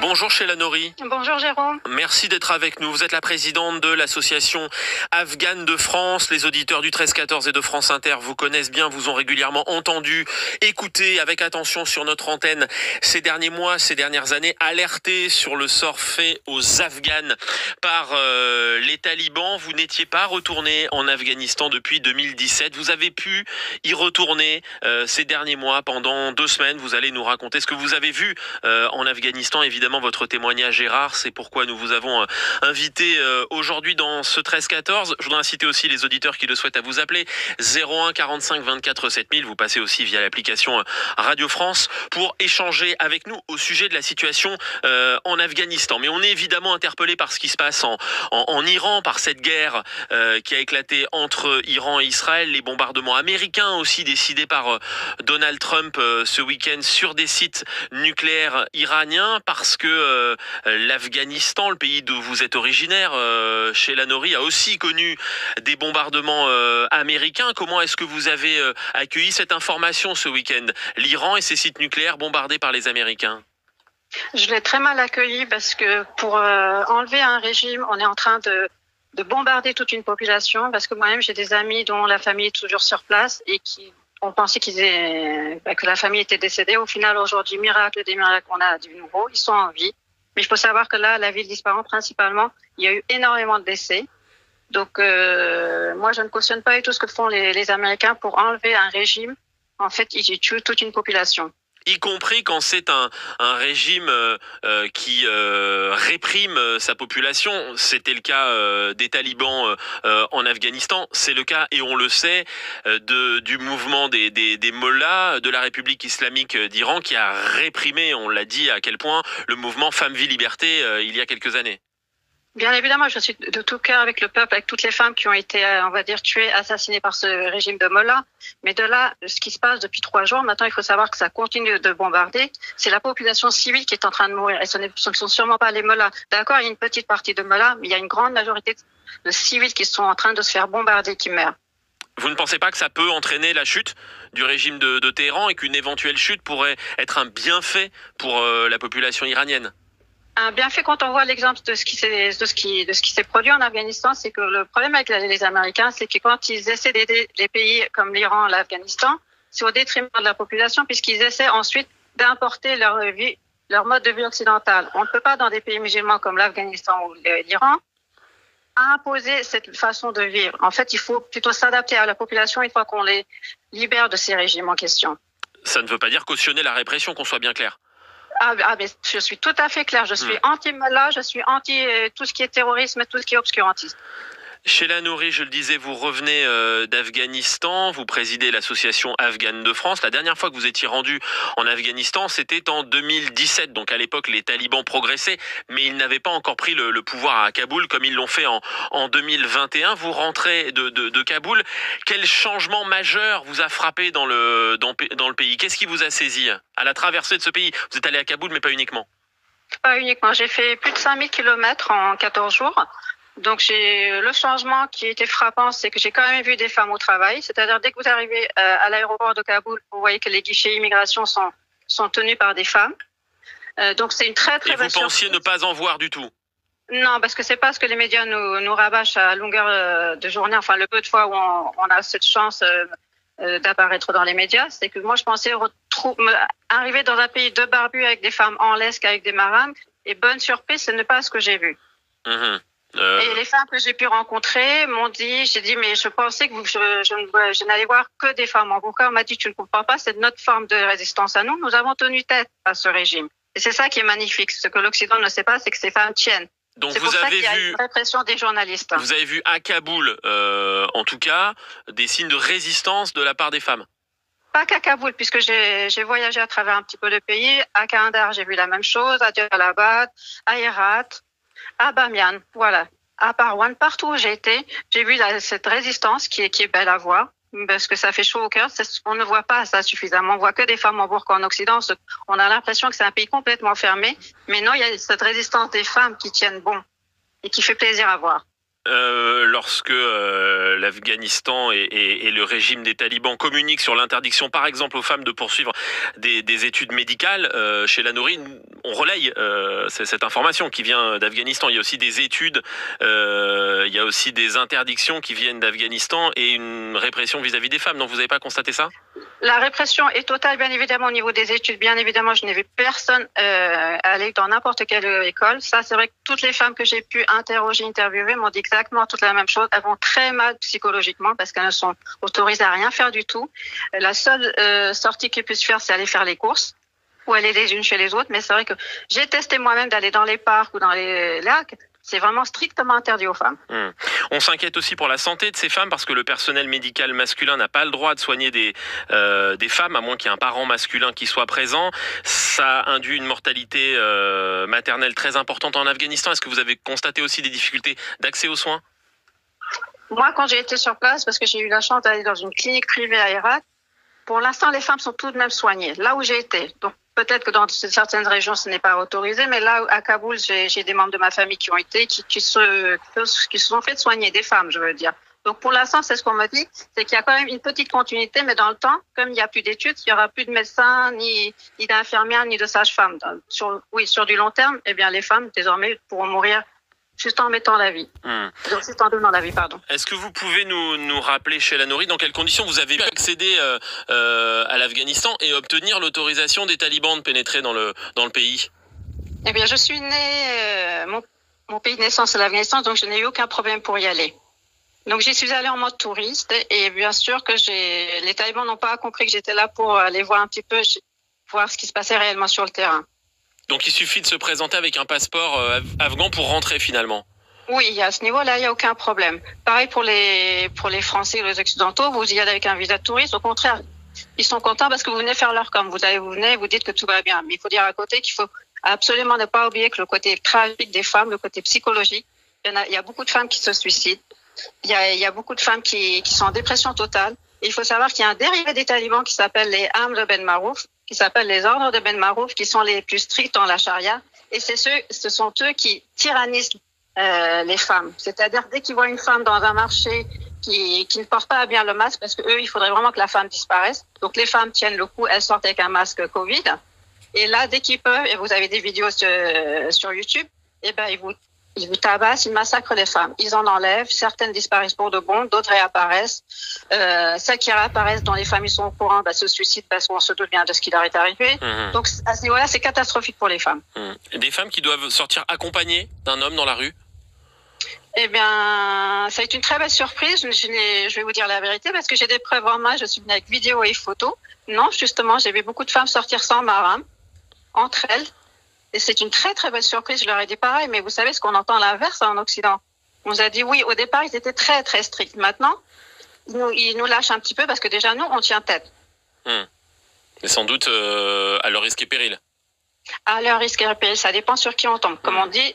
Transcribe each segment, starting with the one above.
Bonjour Sheila Nori. Bonjour Jérôme. Merci d'être avec nous. Vous êtes la présidente de l'association Afghane de France. Les auditeurs du 13-14 et de France Inter vous connaissent bien, vous ont régulièrement entendu, écouté avec attention sur notre antenne ces derniers mois, ces dernières années, alerté sur le sort fait aux Afghanes par les talibans. Vous n'étiez pas retourné en Afghanistan depuis 2017. Vous avez pu y retourner ces derniers mois pendant 2 semaines. Vous allez nous raconter ce que vous avez vu en Afghanistan. Évidemment, votre témoignage est rare. C'est pourquoi nous vous avons invité aujourd'hui dans ce 13-14. Je voudrais inciter aussi les auditeurs qui le souhaitent à vous appeler 01 45 24 7000. Vous passez aussi via l'application Radio France pour échanger avec nous au sujet de la situation en Afghanistan. Mais on est évidemment interpellé par ce qui se passe en Iran, par cette guerre qui a éclaté entre Iran et Israël, les bombardements américains aussi décidés par Donald Trump ce week-end sur des sites nucléaires iraniens, parce que l'Afghanistan, le pays d'où vous êtes originaire, Sheila Nori, a aussi connu des bombardements américains. Comment est-ce que vous avez accueilli cette information ce week-end? L'Iran et ses sites nucléaires bombardés par les Américains. Je l'ai très mal accueilli parce que pour enlever un régime, on est en train de bombarder toute une population, parce que moi-même j'ai des amis dont la famille est toujours sur place et qui ont pensé que la famille était décédée. Au final, aujourd'hui, miracle des miracles, on a du nouveau, ils sont en vie. Mais il faut savoir que là, la ville d'Ispahan, principalement, il y a eu énormément de décès. Donc, moi, je ne cautionne pas du tout ce que font les Américains pour enlever un régime. En fait, ils tuent toute une population. Y compris quand c'est un régime qui réprime sa population. C'était le cas des talibans en Afghanistan. C'est le cas, et on le sait, du mouvement des mollahs de la République islamique d'Iran, qui a réprimé, on l'a dit, à quel point, le mouvement Femmes, Vie, Liberté il y a quelques années. Bien évidemment, je suis de tout cœur avec le peuple, avec toutes les femmes qui ont été, on va dire, tuées, assassinées par ce régime de Mollah. Mais de là, ce qui se passe depuis 3 jours, maintenant, il faut savoir que ça continue de bombarder. C'est la population civile qui est en train de mourir. Et ce ne sont sûrement pas les Mollahs. D'accord, il y a une petite partie de Mollahs, mais il y a une grande majorité de civils qui sont en train de se faire bombarder, qui meurent. Vous ne pensez pas que ça peut entraîner la chute du régime de Téhéran, et qu'une éventuelle chute pourrait être un bienfait pour la population iranienne? Un bienfait, quand on voit l'exemple de ce qui s'est produit en Afghanistan, c'est que le problème avec les Américains, c'est que quand ils essaient d'aider les pays comme l'Iran, l'Afghanistan, c'est au détriment de la population, puisqu'ils essaient ensuite d'importer leur mode de vie occidental. On ne peut pas, dans des pays musulmans comme l'Afghanistan ou l'Iran, imposer cette façon de vivre. En fait, il faut plutôt s'adapter à la population une fois qu'on les libère de ces régimes en question. Ça ne veut pas dire cautionner la répression, qu'on soit bien clair. Mais je suis tout à fait claire. Je suis anti-Mollah, je suis anti tout ce qui est terrorisme, tout ce qui est obscurantisme. Sheila Nori, je le disais, vous revenez d'Afghanistan, vous présidez l'association Afghane de France. La dernière fois que vous étiez rendu en Afghanistan, c'était en 2017. Donc à l'époque, les talibans progressaient, mais ils n'avaient pas encore pris le pouvoir à Kaboul comme ils l'ont fait en 2021. Vous rentrez de Kaboul. Quel changement majeur vous a frappé dans le pays? Qu'est-ce qui vous a saisi à la traversée de ce pays? Vous êtes allé à Kaboul, mais pas uniquement. Pas uniquement. J'ai fait plus de 5000 kilomètres en 14 jours. Donc, le changement qui était frappant, c'est que j'ai quand même vu des femmes au travail. C'est-à-dire, dès que vous arrivez à l'aéroport de Kaboul, vous voyez que les guichets immigration sont tenus par des femmes. Donc, c'est une très, très belle surprise. Et vous pensiez ne pas en voir du tout? Non, parce que c'est pas ce que les médias nous rabâchent à longueur de journée. Enfin, le peu de fois où on a cette chance d'apparaître dans les médias, c'est que moi, je pensais arriver dans un pays de barbus avec des femmes en laisse qu'avec des marames. Et bonne surprise, ce n'est pas ce que j'ai vu. Et les femmes que j'ai pu rencontrer m'ont dit, j'ai dit, mais je pensais que je n'allais voir que des femmes en burqa. On m'a dit, tu ne comprends pas, c'est notre forme de résistance à nous. Nous avons tenu tête à ce régime. Et c'est ça qui est magnifique. Ce que l'Occident ne sait pas, c'est que ces femmes tiennent. Donc vous avez vu, il y a une répression des journalistes. Vous avez vu à Kaboul, en tout cas, des signes de résistance de la part des femmes? Pas qu'à Kaboul, puisque j'ai voyagé à travers un petit peu le pays. À Kandahar, j'ai vu la même chose. À Jalalabad, à Herat, à Bamiyan, voilà. À Parwan, partout où j'ai été, j'ai vu cette résistance qui est belle à voir, parce que ça fait chaud au cœur. On ne voit pas ça suffisamment. On voit que des femmes en burqa en Occident. On a l'impression que c'est un pays complètement fermé. Mais non, il y a cette résistance des femmes qui tiennent bon et qui fait plaisir à voir. lorsque l'Afghanistan et le régime des talibans communiquent sur l'interdiction, par exemple, aux femmes de poursuivre des études médicales, chez la Nouri, on relaye cette information qui vient d'Afghanistan. Il y a aussi des études, il y a aussi des interdictions qui viennent d'Afghanistan et une répression vis-à-vis des femmes. Donc vous n'avez pas constaté ça ? La répression est totale, bien évidemment, au niveau des études. Bien évidemment, je n'ai vu personne aller dans n'importe quelle école. Ça, c'est vrai que toutes les femmes que j'ai pu interviewer m'ont dit exactement toute la même chose. Elles vont très mal psychologiquement parce qu'elles ne sont autorisées à rien faire du tout. La seule sortie qu'elles puissent faire, c'est aller faire les courses ou aller les unes chez les autres. Mais c'est vrai que j'ai testé moi-même d'aller dans les parcs ou dans les lacs. C'est vraiment strictement interdit aux femmes. On s'inquiète aussi pour la santé de ces femmes parce que le personnel médical masculin n'a pas le droit de soigner des femmes, à moins qu'il y ait un parent masculin qui soit présent. Ça induit une mortalité maternelle très importante en Afghanistan. Est-ce que vous avez constaté aussi des difficultés d'accès aux soins ? Moi, quand j'ai été sur place, parce que j'ai eu la chance d'aller dans une clinique privée à Herat, pour l'instant, les femmes sont tout de même soignées, là où j'ai été. Donc, peut-être que dans certaines régions, ce n'est pas autorisé, mais là, à Kaboul, j'ai des membres de ma famille qui ont été, qui se sont fait soigner, des femmes, je veux dire. Donc, pour l'instant, c'est ce qu'on m'a dit, c'est qu'il y a quand même une petite continuité, mais dans le temps, comme il n'y a plus d'études, il n'y aura plus de médecins, ni d'infirmières, ni de sages-femmes. Sur du long terme, eh bien, les femmes, désormais, pourront mourir juste en mettant la vie. Donc, juste en donnant la vie, pardon. Est-ce que vous pouvez nous rappeler, chez la Nouri, dans quelles conditions vous avez pu accéder à l'Afghanistan et obtenir l'autorisation des talibans de pénétrer dans le pays ? Eh bien, je suis née, mon pays de naissance, c'est l'Afghanistan, donc je n'ai eu aucun problème pour y aller. Donc, j'y suis allée en mode touriste et bien sûr que les talibans n'ont pas compris que j'étais là pour aller voir un petit peu, voir ce qui se passait réellement sur le terrain. Donc, il suffit de se présenter avec un passeport afghan pour rentrer finalement. Oui, à ce niveau-là, il n'y a aucun problème. Pareil pour les Français et les Occidentaux, vous y allez avec un visa de touriste. Au contraire, ils sont contents parce que vous venez faire leur com. Vous venez, vous dites que tout va bien. Mais il faut dire à côté qu'il faut absolument ne pas oublier que le côté tragique des femmes, le côté psychologique, il y a beaucoup de femmes qui se suicident. Il y a beaucoup de femmes qui sont en dépression totale. Et il faut savoir qu'il y a un dérivé des talibans qui s'appelle les Amr de Ben Marouf, qui s'appellent les ordres de Ben Marouf, qui sont les plus stricts dans la charia. Et ce sont eux qui tyrannisent les femmes. C'est-à-dire, dès qu'ils voient une femme dans un marché qui ne porte pas bien le masque, parce que eux, il faudrait vraiment que la femme disparaisse. Donc, les femmes tiennent le coup, elles sortent avec un masque Covid. Et là, dès qu'ils peuvent, et vous avez des vidéos sur YouTube, eh ben, ils vous tabassent, ils massacrent les femmes. Ils en enlèvent. Certaines disparaissent pour de bon, d'autres réapparaissent. Celles qui réapparaissent, dont les familles sont au courant, se suicident parce qu'on se doute bien de ce qui leur est arrivé. Donc, à ce niveau-là, c'est catastrophique pour les femmes. Des femmes qui doivent sortir accompagnées d'un homme dans la rue ? Eh bien, ça a été une très belle surprise. Je vais vous dire la vérité parce que j'ai des preuves en main. Je suis venue avec vidéo et photos. Non, justement, j'ai vu beaucoup de femmes sortir sans mahram, entre elles. Et c'est une très, très belle surprise. Je leur ai dit pareil, mais vous savez ce qu'on entend l'inverse en Occident. On nous a dit oui, au départ, ils étaient très, très stricts. Maintenant, ils nous lâchent un petit peu parce que déjà, nous, on tient tête. Mais sans doute à leur risque et péril. À leur risque et péril, ça dépend sur qui on tombe. Comme on dit,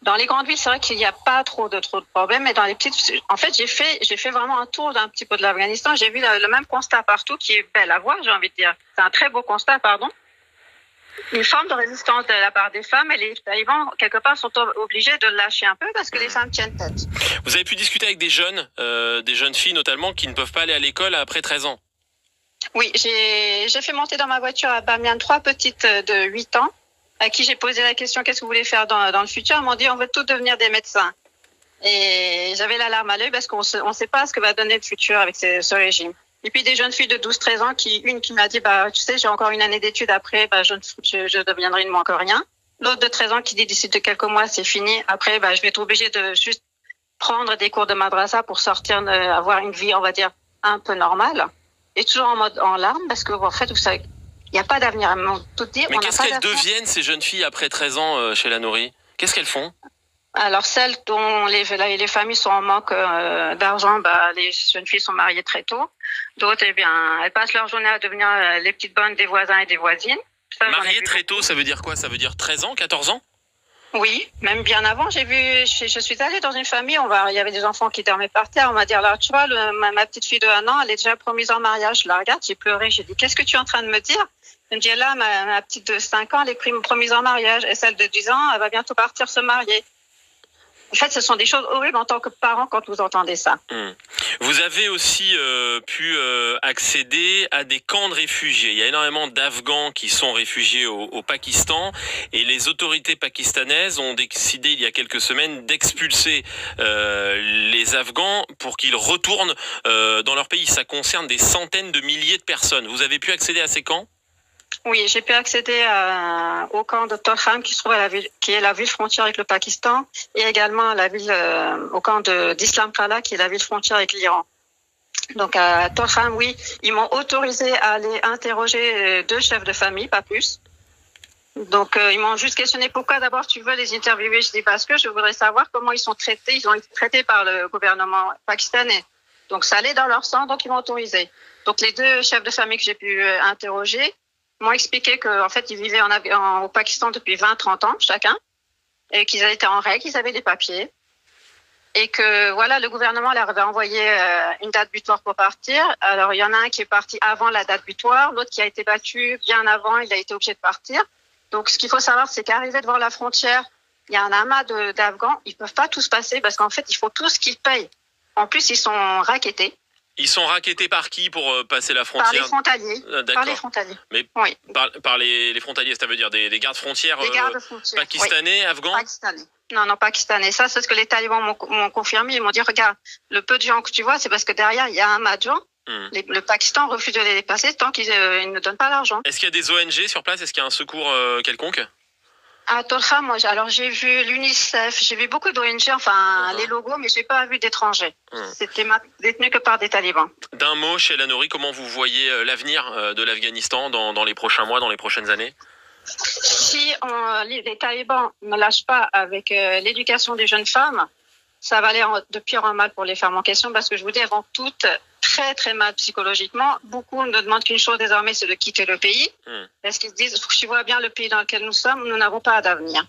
dans les grandes villes, c'est vrai qu'il n'y a pas trop de problèmes, mais dans les petites, en fait, j'ai fait vraiment un tour d'un petit peu de l'Afghanistan. J'ai vu le même constat partout, qui est belle à voir, j'ai envie de dire. C'est un très beau constat, pardon. Une forme de résistance de la part des femmes, et les talibans, quelque part, sont obligés de lâcher un peu parce que les femmes tiennent tête. Vous avez pu discuter avec des jeunes filles notamment, qui ne peuvent pas aller à l'école après 13 ans. Oui, j'ai fait monter dans ma voiture à Bamiyan 3 petites de 8 ans, à qui j'ai posé la question qu'est-ce que vous voulez faire dans le futur. Ils m'ont dit on veut tous devenir des médecins. Et j'avais la larme à l'œil parce qu'on ne sait pas ce que va donner le futur avec ce régime. Et puis des jeunes filles de 12-13 ans, une qui m'a dit tu sais, j'ai encore une année d'études après, je deviendrai une moins que rien. L'autre de 13 ans qui dit d'ici de quelques mois c'est fini. Après, je vais être obligée de juste prendre des cours de madrasa pour sortir, avoir une vie, on va dire, un peu normale. Et toujours en larmes parce que en fait, vous savez, il n'y a pas d'avenir. Tout dire. Mais qu'est-ce qu'elles deviennent ces jeunes filles après 13 ans chez la Nouri ? Qu'est-ce qu'elles font ? Alors, celles dont les familles sont en manque d'argent, les jeunes filles sont mariées très tôt. D'autres, eh bien, elles passent leur journée à devenir les petites bonnes des voisins et des voisines. Mariées très tôt, ça veut dire quoi ? Ça veut dire 13 ans, 14 ans ? Oui, même bien avant. Je suis allée dans une famille, il y avait des enfants qui dormaient par terre. On m'a dit, alors, tu vois, ma petite fille de 1 an, elle est déjà promise en mariage. Je la regarde, j'ai pleuré. J'ai dit, qu'est-ce que tu es en train de me dire ? Elle me dit, là, ma petite de 5 ans, elle est promise en mariage. Et celle de 10 ans, elle va bientôt partir se marier. fait, ce sont des choses horribles en tant que parent quand vous entendez ça. Vous avez aussi pu accéder à des camps de réfugiés. Il y a énormément d'Afghans qui sont réfugiés au Pakistan et les autorités pakistanaises ont décidé il y a quelques semaines d'expulser les Afghans pour qu'ils retournent dans leur pays. Ça concerne des centaines de milliers de personnes. Vous avez pu accéder à ces camps ? Oui, j'ai pu accéder au camp de Torkham qui se trouve qui est la ville frontière avec le Pakistan, et également au camp d'Islam Kala qui est la ville frontière avec l'Iran. Donc à Torkham, oui, ils m'ont autorisé à aller interroger 2 chefs de famille, pas plus. Donc ils m'ont juste questionné pourquoi d'abord tu veux les interviewer. Je dis parce que je voudrais savoir comment ils sont traités. Ils ont été traités par le gouvernement pakistanais. Donc ça allait dans leur sang, donc ils m'ont autorisé. Donc les 2 chefs de famille que j'ai pu interroger m'ont expliqué qu'en fait, ils vivaient au Pakistan depuis 20-30 ans, chacun, et qu'ils étaient en règle, ils avaient des papiers, et que voilà, le gouvernement leur avait envoyé une date butoir pour partir. Alors, il y en a un qui est parti avant la date butoir, l'autre qui a été battu bien avant, il a été obligé de partir. Donc, ce qu'il faut savoir, c'est qu'arrivé devant la frontière, il y a un amas d'Afghans, ils peuvent pas tous passer parce qu'en fait, il faut tous qu'ils payent. En plus, ils sont rackettés. Ils sont rackettés par qui pour passer la frontière ? Par les frontaliers. Par les frontaliers. Mais oui. par les frontaliers, ça veut dire des gardes frontières, pakistanais, oui. afghans ? Pakistanais. Non, pakistanais. Ça, c'est ce que les talibans m'ont confirmé. Ils m'ont dit, regarde, le peu de gens que tu vois, c'est parce que derrière, il y a un amas de gens. Le Pakistan refuse de les dépasser tant qu'ils ne donnent pas l'argent. Est-ce qu'il y a des ONG sur place ? Est-ce qu'il y a un secours quelconque ? À Torkham, alors j'ai vu l'UNICEF, j'ai vu beaucoup d'ONG, les logos, mais j'ai pas vu d'étrangers. C'était détenu que par des talibans. D'un mot, Sheila Nouri, comment vous voyez l'avenir de l'Afghanistan dans les prochains mois, dans les prochaines années ? Si les talibans ne lâchent pas avec l'éducation des jeunes femmes, ça va aller de pire en mal pour les femmes en question, parce que je vous dis, elles vont toutes très très mal psychologiquement. Beaucoup ne demandent qu'une chose désormais, c'est de quitter le pays. Parce qu'ils se disent, tu vois bien le pays dans lequel nous sommes, nous n'avons pas d'avenir.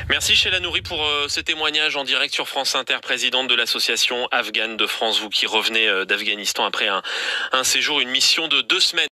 Merci Sheila Nouri pour ce témoignage en direct sur France Inter, présidente de l'association afghane de France, vous qui revenez d'Afghanistan après un séjour, une mission de 2 semaines.